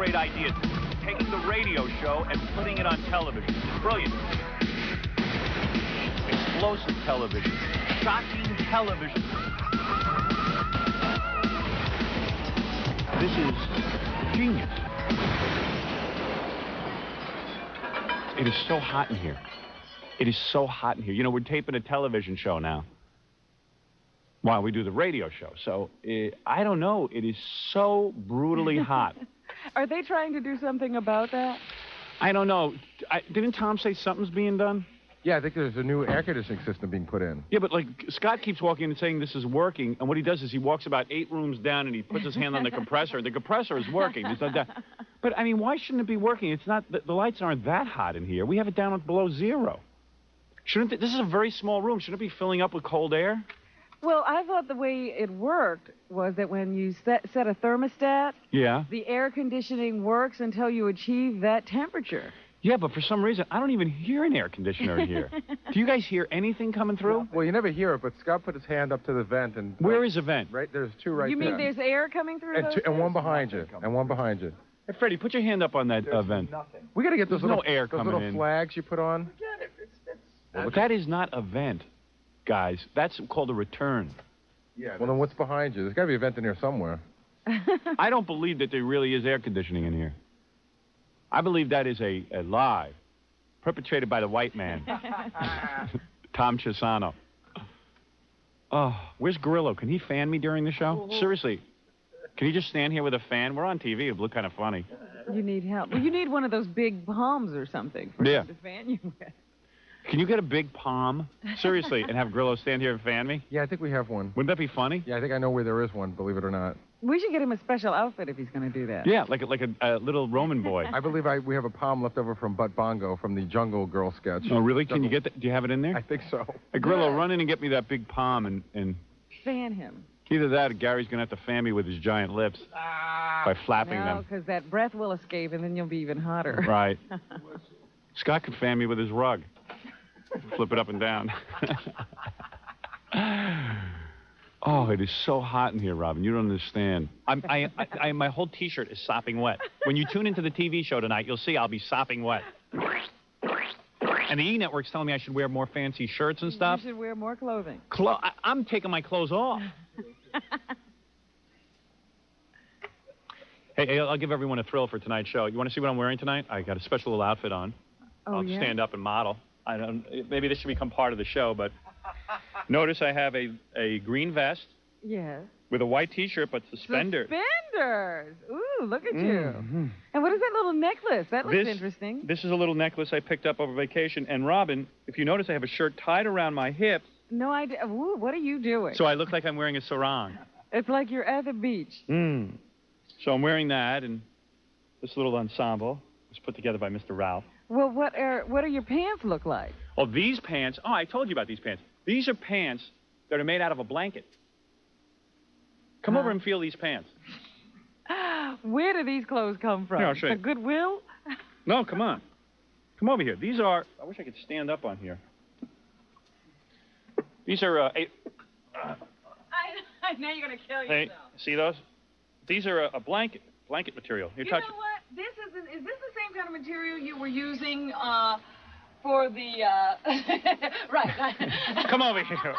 great idea. Taking the radio show and putting it on television. Brilliant. Explosive television. Shocking television. This is genius. It is so hot in here. It is so hot in here. You know, we're taping a television show now while we do the radio show. So, I don't know. It is so brutally hot. Are they trying to do something about that? I don't know. Didn't Tom say something's being done? Yeah, I think there's a new air conditioning system being put in. Yeah, but, like, Scott keeps walking and saying this is working, and what he does is he walks about 8 rooms down and he puts his hand on the compressor, and the compressor is working. It's not that. But, I mean, why shouldn't it be working? It's not, the lights aren't that hot in here. We have it down below 0. Shouldn't this is a very small room. Shouldn't it be filling up with cold air? Well, I thought the way it worked was that when you set a thermostat, yeah, the air conditioning works until you achieve that temperature. Yeah, but for some reason, I don't even hear an air conditioner in here. Do you guys hear anything coming through? Well, you never hear it, but Scott put his hand up to the vent and... Where is the vent? Right, there's 2 right there. You mean there's air coming through and one behind you, and one behind you. Hey, Freddie, put your hand up on that vent. Nothing. We got to get those little air coming little flags you put on. Well, that is not a vent, guys. That's called a return. Yeah. Well, then what's behind you? There's got to be a vent in here somewhere. I don't believe that there really is air conditioning in here. I believe that is a lie perpetrated by the white man, Tom Chisano. Oh, where's Grillo? Can he fan me during the show? Seriously. Can he just stand here with a fan? We're on TV. It'll look kind of funny. You need help. Well, you need one of those big palms or something for him to fan you with. Can you get a big palm? Seriously, and have Grillo stand here and fan me? Yeah, I think we have one. Wouldn't that be funny? Yeah, I think I know where there is one, believe it or not. We should get him a special outfit if he's going to do that. Yeah, like a little Roman boy. I believe we have a palm left over from Butt Bongo from the Jungle Girl sketch. Oh, really? Can you get that? Do you have it in there? I think so. Hey, Grillo, run in and get me that big palm and... Fan him. Either that or Gary's going to have to fan me with his giant lips by flapping them. No, because that breath will escape and then you'll be even hotter. Right. Scott could fan me with his rug. Flip it up and down. Oh, it is so hot in here, Robin. You don't understand. My whole T-shirt is sopping wet. When you tune into the TV show tonight, you'll see I'll be sopping wet. And the E-Network's telling me I should wear more fancy shirts and stuff. You should wear more clothing. I'm taking my clothes off. Hey, I'll give everyone a thrill for tonight's show. You want to see what I'm wearing tonight? I got a special little outfit on. Oh, I'll stand up and model. Maybe this should become part of the show, but notice I have a green vest. Yes. With a white T-shirt, but suspenders. Suspenders! Ooh, look at you. And what is that little necklace? That looks interesting. This is a little necklace I picked up over vacation. And, Robin, if you notice, I have a shirt tied around my hip. No idea. Ooh, what are you doing? So I look like I'm wearing a sarong. It's like you're at the beach. So I'm wearing that, and this little ensemble was put together by Mr. Ralph. Well, what are your pants look like? Oh, these pants. Oh, I told you about these pants. These are pants that are made out of a blanket. Come over and feel these pants. Where do these clothes come from? Here, I'll show you. The Goodwill? No, come on. Come over here. These are... I wish I could stand up on here. These are... Now you're going to kill yourself. Hey, see those? These are a blanket material. You know what? Is this the same kind of material you were using for the... Right. Come over here.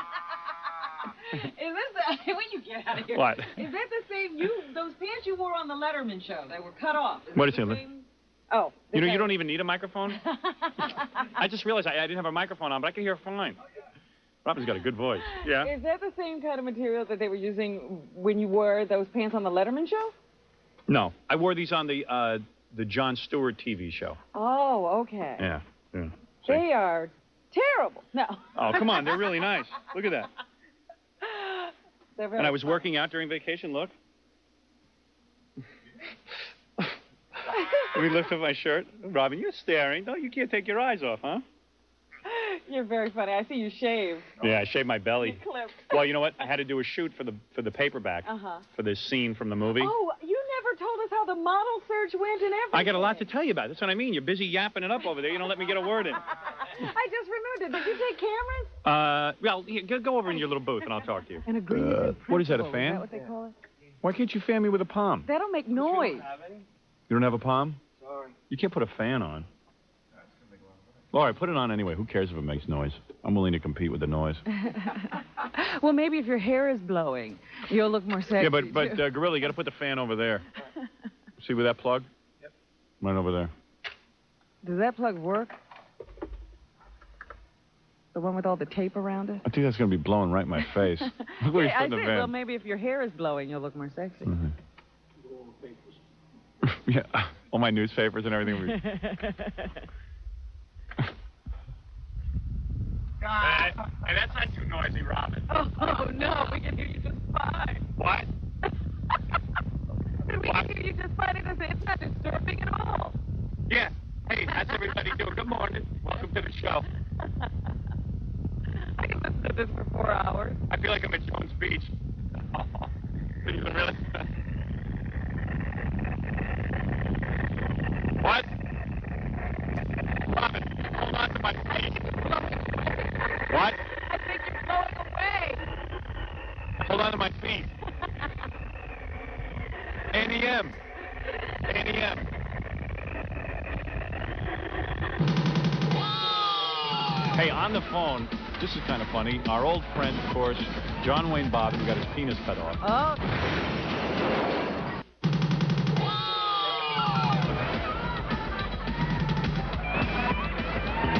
Is this when you get out of here? What? Is that the same? Those pants you wore on the Letterman show? They were cut off. What is it? Oh. You don't even need a microphone. I just realized I didn't have a microphone on, but I can hear fine. Robin's got a good voice. Yeah. Is that the same kind of material that they were using when you wore those pants on the Letterman show? No, I wore these on the Jon Stewart TV show. Oh, okay. Yeah. They are terrible. No. Oh, come on, they're really nice. Look at that. And I was working out during vacation, look. Let me lift up my shirt. Robin, you're staring. No, you can't take your eyes off, huh? You're very funny. I see you shave. Yeah, I shaved my belly. You clipped. Well, you know what? I had to do a shoot for the paperback for this scene from the movie. Oh, you never told us how the model search went and everything. I got a lot to tell you about. That's what I mean. You're busy yapping it up over there. You don't let me get a word in. I just remembered. Did you take cameras? Well, here, go over in your little booth and I'll talk to you. An agreement. What is that, a fan? Is that what they call it? Why can't you fan me with a palm? That'll make noise. You don't have a palm? Sorry. You can't put a fan on. All right, put it on anyway. Who cares if it makes noise? I'm willing to compete with the noise. Well, maybe if your hair is blowing, you'll look more sexy. Yeah, but Gorilla, you got to put the fan over there. See with that plug? Yep. Right over there. Does that plug work? The one with all the tape around it? I think that's going to be blowing right in my face. Look where he's I putting the think, fan. well, maybe if your hair is blowing, you'll look more sexy. Mm-hmm. Yeah, all my newspapers and everything. Hey, that's not too noisy, Robin. Oh, no, we can hear you just fine. What? We can hear you just fine. It's not disturbing at all. Yeah. Hey, how's everybody doing? Good morning. Welcome to the show. I can listen to this for 4 hours. I feel like I'm at Jones Beach. Really? What? Robin, hold on to my feet. What? I think you're blowing away. Hold on to my feet. NEM. NEM. Hey, on the phone, this is kind of funny. Our old friend, of course, John Wayne Bobbitt, who got his penis cut off. Oh.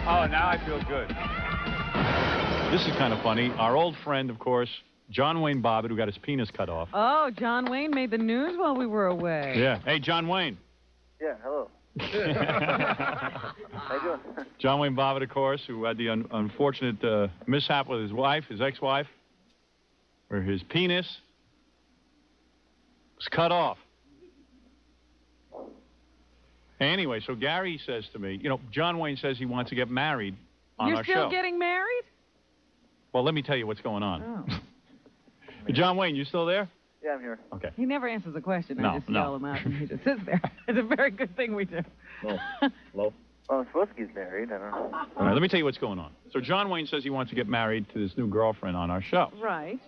Oh, now I feel good. This is kind of funny. Our old friend, of course, John Wayne Bobbitt, who got his penis cut off. Oh, John Wayne made the news while we were away. Yeah. Hey, John Wayne. Yeah, hello. How you doing? John Wayne Bobbitt, of course, who had the unfortunate mishap with his wife, his ex-wife, where his penis was cut off. Anyway, so Gary says to me, you know, John Wayne says he wants to get married on our show. You're still getting married? Well, let me tell you what's going on. Oh. John Wayne, you still there? Yeah, I'm here. Okay. He never answers a question. No, I just no. yell him out and he just sits there. It's a very good thing we do. Hello. Hello. Well, I'm supposed to get married. I don't know. All right, let me tell you what's going on. So John Wayne says he wants to get married to this new girlfriend on our show. Right.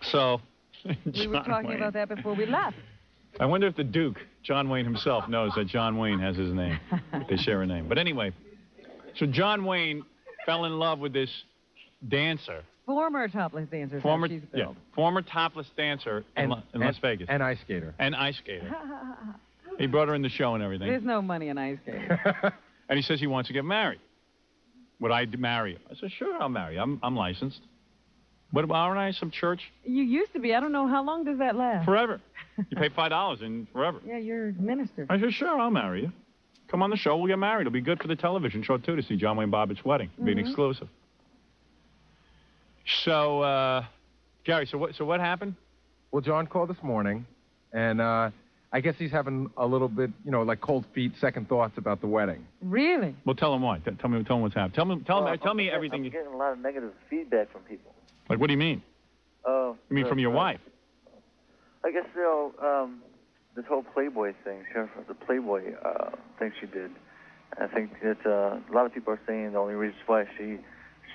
So, We were talking about that before we left. I wonder if the Duke, John Wayne himself, knows that John Wayne has his name. They share a name. But anyway, so John Wayne fell in love with this dancer. Former topless dancer. Former topless dancer in Las Vegas. And ice skater. And ice skater. He brought her in the show and everything. There's no money in ice skating. And he says he wants to get married. Would I marry him? I said, sure, I'll marry you. I'm licensed. But aren't I some church? You used to be. I don't know. How long does that last? Forever. You pay $5 and forever. Yeah, you're a minister. I said, sure, I'll marry you. Come on the show, we'll get married. It'll be good for the television show, too, to see John Wayne Bobbitt's wedding. It'll be an exclusive. So, Gary, so what happened? Well, John called this morning, and I guess he's having a little bit, you know, like cold feet, second thoughts about the wedding. Really? Well, tell him what. Tell him what's happening. Tell me everything. I'm getting a lot of negative feedback from people. Like, what do you mean? You mean from your wife? I guess, you know, this whole Playboy thing, the Playboy thing she did, I think that a lot of people are saying the only reason why she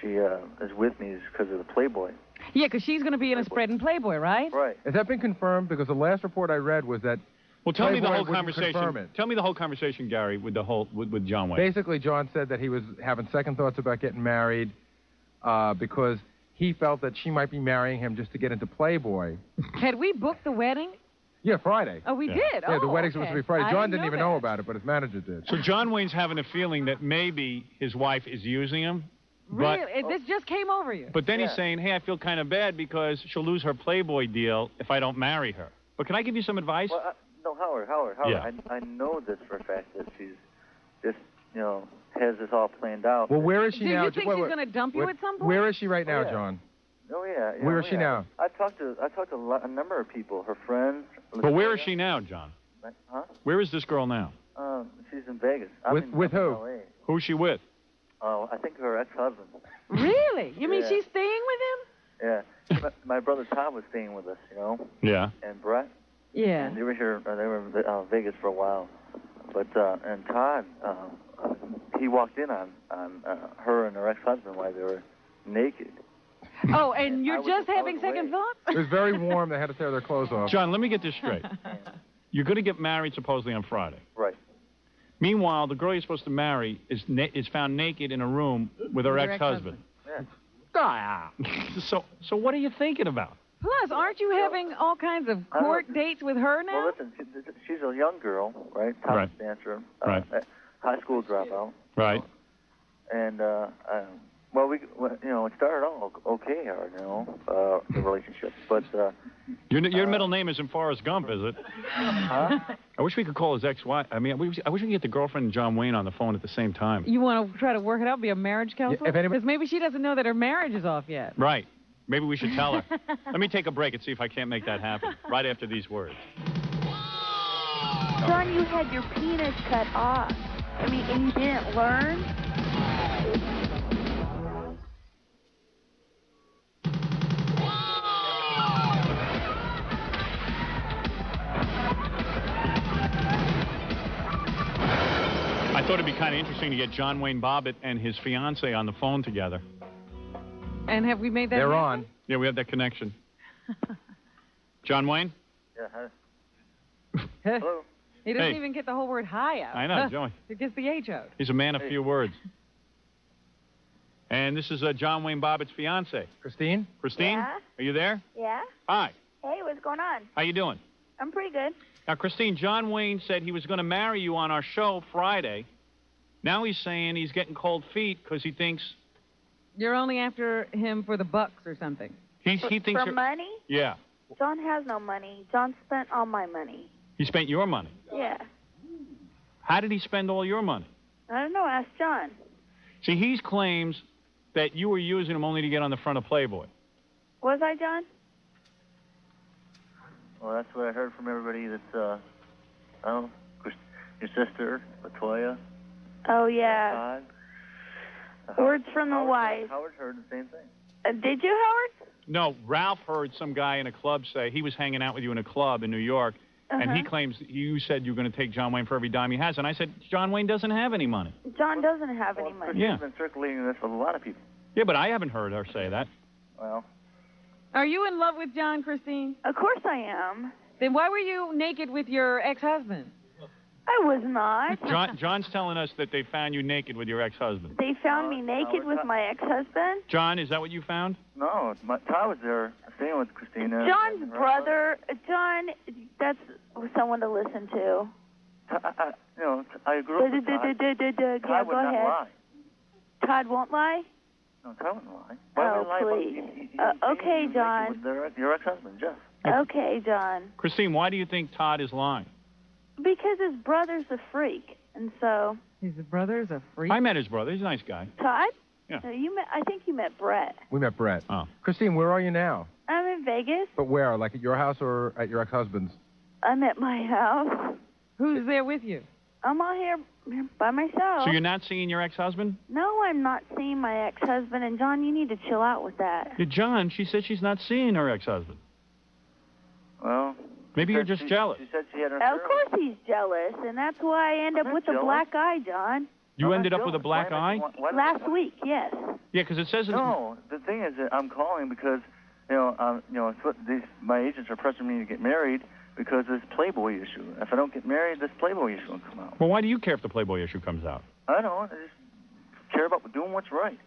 is with me is because of the Playboy. Yeah, because she's going to be in a spread in Playboy, right? Right. Has that been confirmed? Because the last report I read was that Well, tell me the Playboy whole wouldn't conversation. confirm it. Tell me the whole conversation, Gary, with with John Wayne. Basically, John said that he was having second thoughts about getting married because he felt that she might be marrying him just to get into Playboy. Had we booked the wedding? Yeah, Friday. Oh, we Yeah. did? Yeah, the Oh, wedding's supposed to be Friday. I John didn't even know that. about it, but his manager did. So John Wayne's having a feeling that maybe his wife is using him. But, Really? This just came over you? But then he's saying, hey, I feel kind of bad because she'll lose her Playboy deal if I don't marry her. But can I give you some advice? Well, no, Howard. Yeah. I know this for a fact that she's just, you know, has this all planned out. Well, where is she Do now? you think she's going to dump you at some point? Where is she right now, yeah. John? Oh yeah. Where is she now? I talked to a number of people, her friends. But where is she now, John? Huh? Where is this girl now? She's in Vegas. With who? LA. Who's she with? Oh, I think her ex-husband. Really? You mean Yeah. she's staying with him? Yeah. my brother Tom was staying with us, you know, Yeah. and Brett. Yeah. And they were here. They were in Vegas for a while. But and Todd, he walked in on her and her ex-husband while they were naked. Oh, and you're I was just away. having second thoughts? It was very warm. They had to tear their clothes off. John, let me get this straight. You're going to get married supposedly on Friday. Right. Meanwhile, the girl you're supposed to marry is found naked in a room with her ex-husband. Yeah. So what are you thinking about? Plus, aren't you having all kinds of court dates with her now? Well, listen, she's a young girl, right? Top dancer, high school dropout. Right. And it started all okay, the relationship, but your middle name isn't Forrest Gump, is it? Huh? I wish we could call his ex-wife. I mean, I wish we could get the girlfriend and John Wayne on the phone at the same time. You want to try to work it out, be a marriage counselor? If anybody... Because maybe she doesn't know that her marriage is off yet. Right. Maybe we should tell her. Let me take a break and see if I can't make that happen. Right after these words. John, you had your penis cut off. I mean, and you didn't learn? I thought it'd be kind of interesting to get John Wayne Bobbitt and his fiancée on the phone together. And have we made that They're happen? on. Yeah, we have that connection. John Wayne? Yeah. Hello. He doesn't even get the whole word hi out. I know, Joey. He gets the H out. He's a man of few words. And this is John Wayne Bobbitt's fiancée. Christine? Christine? Yeah? Are you there? Yeah? Hi. Hey, what's going on? How you doing? I'm pretty good. Now, Christine, John Wayne said he was going to marry you on our show Friday. Now he's saying he's getting cold feet because he thinks... You're only after him for the bucks or something. He thinks For you're... money? Yeah. John has no money. John spent all my money. He spent your money. Yeah. How did he spend all your money? I don't know. Ask John. See, he claims that you were using him only to get on the front of Playboy. Was I, John? Well, that's what I heard from everybody that's, your sister, Latoya. Oh, yeah. Todd. Words from the wise. Howard heard the same thing. Did you, Howard? No, Ralph heard some guy in a club say he was hanging out with you in a club in New York, and he claims you said you're going to take John Wayne for every dime he has. And I said, John Wayne doesn't have any money. John doesn't have any money. Yeah. He's been circulating this with a lot of people. Yeah, but I haven't heard her say that. Well. Are you in love with John, Christine? Of course I am. Then why were you naked with your ex-husband? I was not. John's telling us that they found you naked with your ex-husband. They found me naked with my ex-husband? John, is that what you found? No, Todd was there staying with Christina. John's brother. John, that's someone to listen to. I grew up with Todd. Yeah, Todd would go not ahead. lie. Todd won't lie? No, Todd wouldn't lie. Why would he lie please. about Okay, John. With your ex-husband, Jeff. Okay, John. Christine, why do you think Todd is lying? Because his brother's a freak, and so... His brother's a freak? I met his brother. He's a nice guy. Todd? Yeah. No, I think you met Brett. We met Brett. Oh. Christine, where are you now? I'm in Vegas. But where? Like at your house or at your ex-husband's? I'm at my house. Who's there with you? I'm out here by myself. So you're not seeing your ex-husband? No, I'm not seeing my ex-husband, and John, you need to chill out with that. Yeah, John, she said she's not seeing her ex-husband. Well... Maybe you're just jealous. She said she had her Of course he's jealous, and that's why I end up with a black eye, John. You ended up with a black eye? Last week, yes. Yeah, because it says... No, the thing is that I'm calling because, it's what my agents are pressuring me to get married because of this Playboy issue. If I don't get married, this Playboy issue will come out. Well, why do you care if the Playboy issue comes out? I don't. I just care about doing what's right.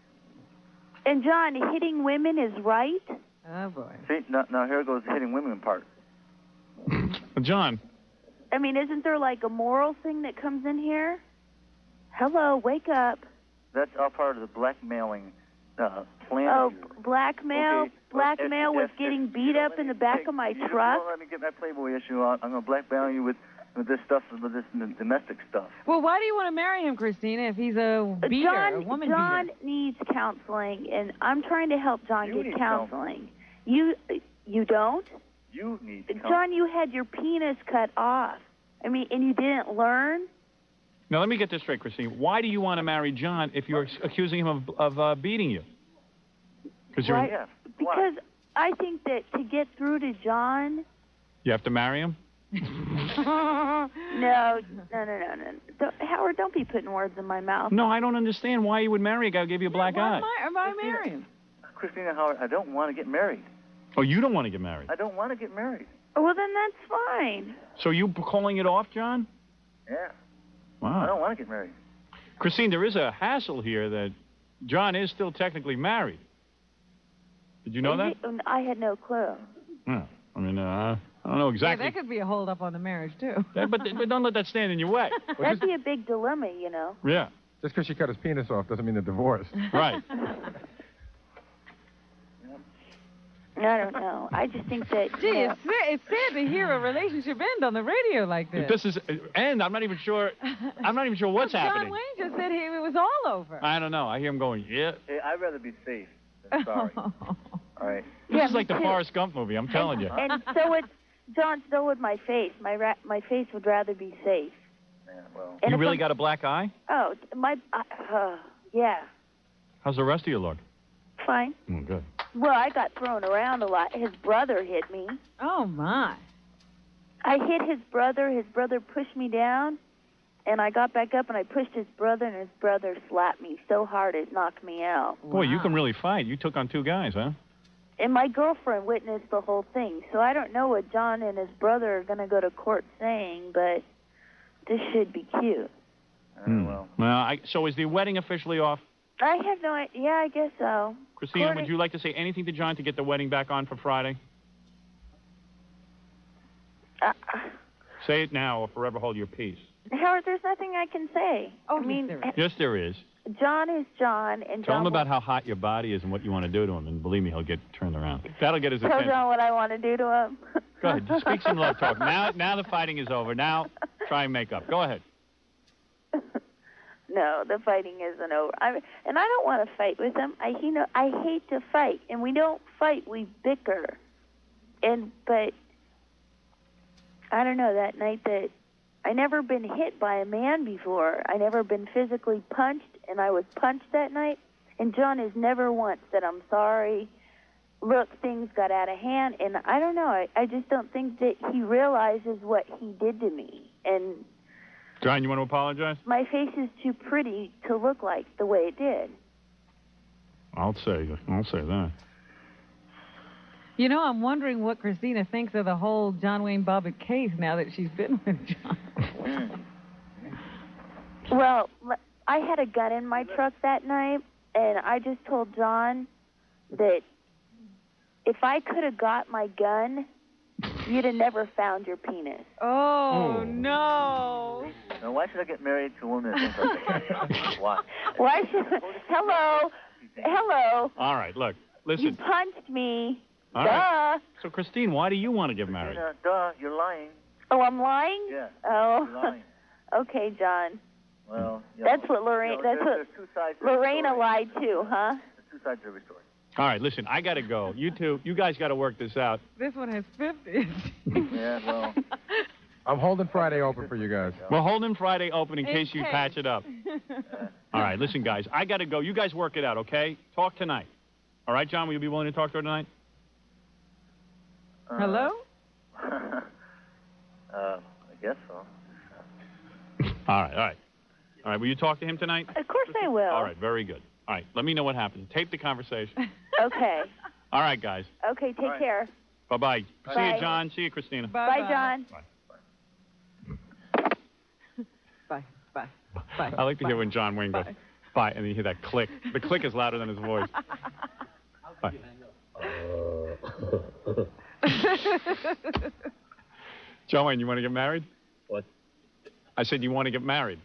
And, John, hitting women is right? Oh, boy. See, now here goes the hitting women part. John. I mean, isn't there like a moral thing that comes in here? Hello, wake up. That's all part of the blackmailing plan. Oh, blackmail? Okay. Blackmail with getting beat up in the back of my truck? Let me get my Playboy issue out. I'm going to blackmail you with this stuff, with this domestic stuff. Well, why do you want to marry him, Christina, if he's a beater, a woman John beater? needs counseling, and I'm trying to help John You get need counseling. You don't? You need to John, you had your penis cut off. I mean, and you didn't learn? Now, let me get this straight, Christine. Why do you want to marry John if you're accusing him of beating you? Right. Because I think that to get through to John... You have to marry him? No. Howard, don't be putting words in my mouth. No, I don't understand why you would marry a guy who gave you a black eye. Why marry him? Christina Howard, I don't want to get married. Oh, you don't want to get married? I don't want to get married. Well, then that's fine. So you calling it off, John? Yeah. Wow. I don't want to get married. Christine, there is a hassle here that John is still technically married. Did you know that? I had no clue. Yeah. I mean, I don't know exactly. Yeah, that could be a hold up on the marriage, too. Yeah, but don't let that stand in your way. That'd be a big dilemma, you know. Yeah. Just because she cut his penis off doesn't mean they're divorced. Right. I don't know. I just think that. Gee, it's sad to hear a relationship end on the radio like this. This is, and I'm not even sure what's happening. John Wayne just said it was all over. I don't know. I hear him going, yeah. Hey, I'd rather be safe than sorry. All right. This is like the Forrest Gump movie, I'm telling you. And so would, John, so would my face. My face would rather be safe. Yeah, well. And You if really I'm- got a black eye? Oh, yeah. How's the rest of you look? Fine. Oh, good. Well, I got thrown around a lot. His brother hit me. Oh, my. I hit his brother. His brother pushed me down, and I got back up, and I pushed his brother, and his brother slapped me so hard it knocked me out. Boy, you can really fight. You took on two guys, huh? And my girlfriend witnessed the whole thing, so I don't know what John and his brother are going to go to court saying, but this should be cute. Well. So is the wedding officially off? I have no idea. Yeah, I guess so. Christina, would you like to say anything to John to get the wedding back on for Friday? Say it now or forever hold your peace. Howard, there's nothing I can say. Oh, I mean, Yes, there is. John is John, and Tell John him about how hot your body is and what you want to do to him, and believe me, he'll get turned around. That'll get his Tell attention. John what I want to do to him. Go ahead. Just speak some love talk. Now the fighting is over. Now try and make up. Go ahead. No, the fighting isn't over. And I don't want to fight with him. I hate to fight, and we don't fight. We bicker. But I don't know. That night that I never been hit by a man before. I never been physically punched, and I was punched that night. And John has never once said, "I'm sorry. Look, things got out of hand." And I don't know. I just don't think that he realizes what he did to me. And John, you want to apologize? my face is too pretty to look like the way it did. I'll say that. You know, I'm wondering what Christina thinks of the whole John Wayne Bobbitt case now that she's been with John. Well, I had a gun in my truck that night, and I just told John that if I could have got my gun, you'd have never found your penis. Oh, no. Now, why should I get married to a woman that thinks like that? Why? Why should... Hello. All right, look, You listen. punched me. All Duh. right. So, Christine, why do you want to get married? Duh, you're lying. Oh, I'm lying? Yeah. Oh. You're lying. Okay, John. Well, That's what Lorraine... there's two sides to every Lorena story. lied too, huh? There's two sides to every story. All right, listen, I got to go. You guys got to work this out. This one has 50. Yeah, well. I'm holding Friday open for you guys. We're holding Friday open in case you case. patch it up. All right, listen, guys, I got to go. You guys work it out, okay? Talk tonight. All right, John, will you be willing to talk to her tonight? Hello? I guess so. All right. All right, will you talk to him tonight? Of course I will. All right, very good. All right, let me know what happens. Tape the conversation. Okay. All right, guys. Okay, take care. Bye-bye. See Bye. you, John. See you, Christina. Bye, John. Bye. I like to hear when John Wayne goes, bye, and you hear that click. The click is louder than his voice. Bye. John Wayne, you want to get married? What? I said you want to get married.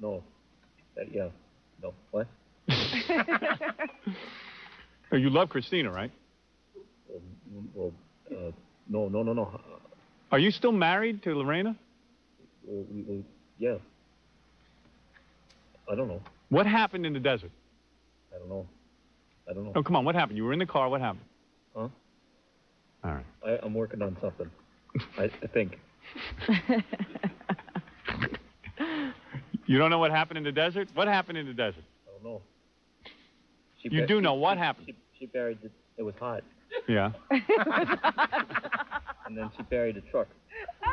No. Yeah. No. What? Oh, you love Christina, right? No. Are you still married to Lorena? Yeah. I don't know. What happened in the desert? I don't know. Oh, come on. What happened? You were in the car. What happened? Huh? All right. I'm working on something. I think. You don't know what happened in the desert? What happened in the desert? I don't know. You do know what happened. She buried it. It was hot. Yeah. And then she buried the truck. All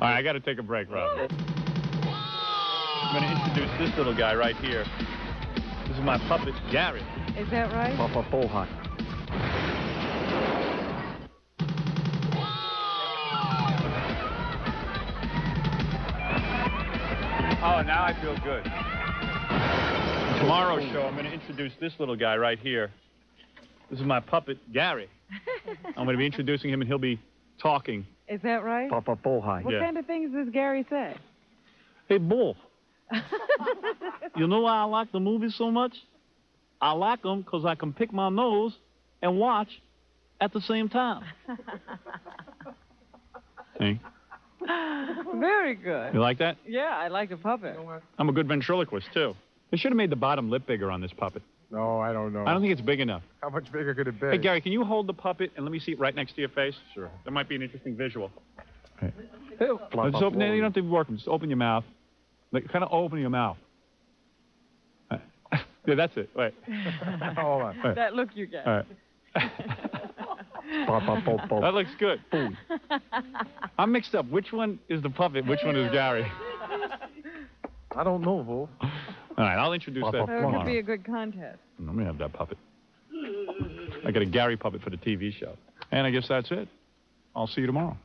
right, I got to take a break, Rob. I'm going to introduce this little guy right here. This is my puppet, Garrett. Is that right? Papa Polhot. Oh, now I feel good. Tomorrow's show, I'm going to introduce this little guy right here. This is my puppet, Gary. I'm going to be introducing him, and he'll be talking. Is that right? Papa Bohai. What kind of things does Gary say? Hey, Bull. You know why I like the movies so much? I like them because I can pick my nose and watch at the same time. Hey. Very good. You like that? Yeah, I like a puppet. I'm a good ventriloquist, too. They should have made the bottom lip bigger on this puppet. No, I don't know. I don't think it's big enough. How much bigger could it be? Hey, Gary, can you hold the puppet and let me see it right next to your face? Sure. That might be an interesting visual. Hey. Flop Just up open it. forward. You don't have to be working. Just open your mouth. Like, kind of open your mouth. Yeah, that's it. Wait. Hold on. Wait. That look you get. All right. Papa Bobo. That looks good. Boom. I'm mixed up. Which one is the puppet? Which one is Gary? I don't know, Wolf. All right, I'll introduce that That tomorrow. could be a good contest. Let me have that puppet. I got a Gary puppet for the TV show. And I guess that's it. I'll see you tomorrow.